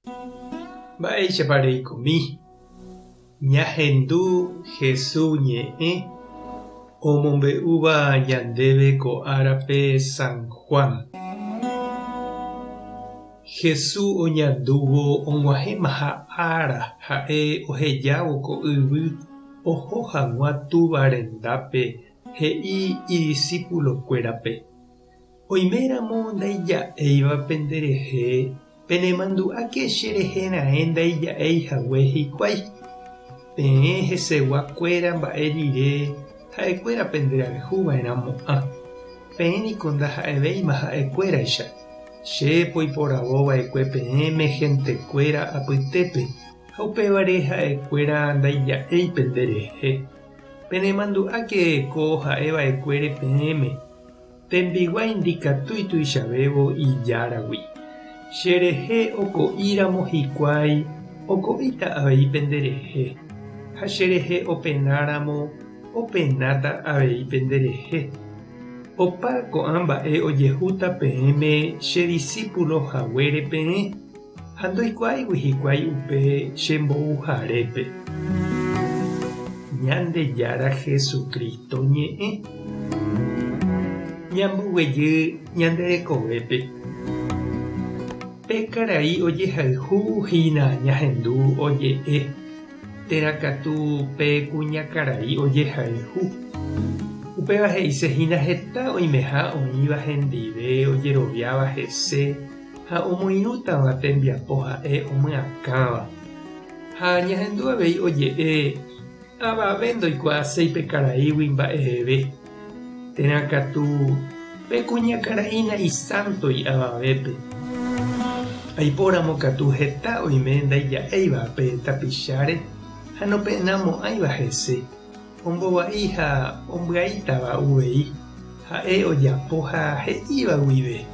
Mba'éichapareikomi. Ñahendu Jesús ñe'ẽ omombe'úva ñandéve ko árape San Juan. Jesús oñandúvo og̃uahẽmaha ára ha'e ohejávo ko yvy oho hag̃ua túva rendápe he'i idiscípulokuérape. Oiméramo ndaija'éiva penderehe penemandu'áke cherehera'e ndaija'éihague hikuái. Peẽ heseguakuéra mba'e rire ha'ekuéra penderayhuva'erãmo'ã. Peẽniko ndaha'evéima ha'ekuéraicha. Chépo iporavova'ekue peẽme hentekuéra apytépe ha upévare ha'ekuéra ndaija'éi penderehe. Penemandu'áke ko ha'eva'ekuére peẽme tembiguái ndikatúi tuichavévo ijáragui. Cherehe oko'íramo hikuái oko'íta avei penderehe. Ha cherehe openáramo openáta avei penderehe. Opa ko'ã mba'e ojehúta peẽme che discípulohaguére peẽ ha ndoikuáigui hikuái upe chembo'uharépe. Ñandejára Jesukristo ñe'ẽ ñamboguejy ñanderekovépe. Pe karai ojehayhu hína ñahendu oje'e. Terakatu pe kuñakarai ojehayhu. Upéva he'isehína heta oimeha oĩva hendive ojeroviáva hese ha omoirũtava tembiapo ha'e omy'akáva. Ha ñahendu avei oje'e avave ndoikuaaséi pe karaígui mba'eve. Terakatu pe kuñakaraína isántoi avavépe. Aipóramo katu heta oime ndaija'éiva pe tapicháre ha nope'ẽnamo'ãiva hese. Ombovai ha ombyaítava uvei ha'e ojapo ha he'íva guive.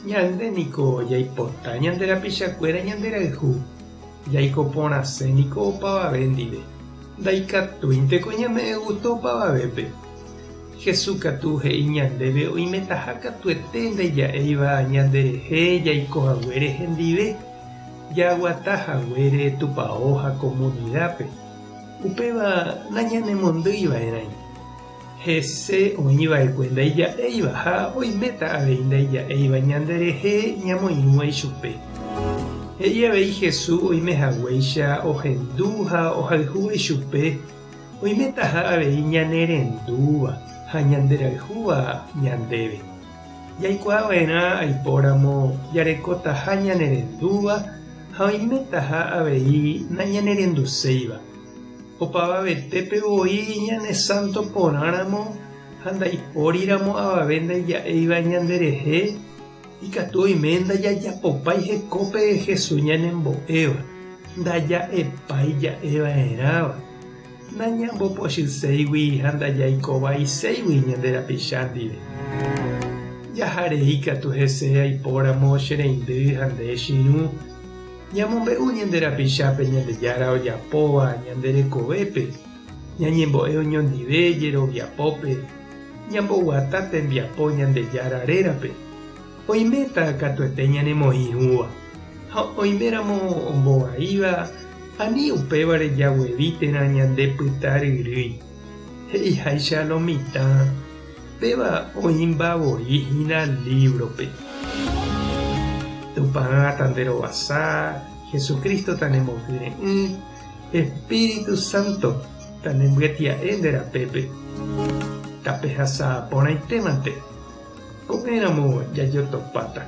Ñandéniko jaipota ñanderapichakuéra ñanderayhu. Jaiko porãséniko opavave ndive. Ndaikatúinteko ñame'ẽ gusto opavavépe. Jesús katu he'i ñandéve oimetaha katuete ndaija'éiva ñanderehe jaikohaguére hendive jaguatahaguére tupão ha comunidápe. Upéva nañanemondýiva'erãi. Hese oĩva'ekue ndaija'éiva ha oiméta avei ndaija'éiva ñanderehe ñamoirũva ichupe. He'i avei Jesús oimehaguéicha ohendu ha ohayhúva ichupe oimétaha avei ñanerendúva ha ñanderayhúva ñandéve. Jaikuaava'erã aipóramo jarekotaha ñanerendúva ha oimétaha avei nañanerenduséiva. Opavavetépe voi ñane santo porãramo ha ndaipóríramo avave ndaija'éiva ñanderehe ikatu oime ndajajapópai hekópe Jesús ñanembo'éva ndaja'epai ja'eva'erãva nañambopochyséigui ha ndajaikovaiséigui ñanderapicha ndive. Jaharei katu hese aipóramo chereindy ha nde chiru ñamombe'u ñanderapichápe Ñandejára ojapóva ñanderekovépe ñañembo'e oñondive jeroviapópe ñamboguata tembiapo Ñandejára rérape. Oiméta katuete ñanemoirũva ha oiméramo ombovaíva ani upévare jaguevítera ñandepyta ryrýi. He'iháicha lo mitã péva oĩmbavoíhina librope. Tupã tanderovasa, Jesucristo tanembohyre'ỹ, Espíritu Santo tanembyatia'e nderapépe. Tapehasa porãitémante. Ko'ẽramo jajotopáta.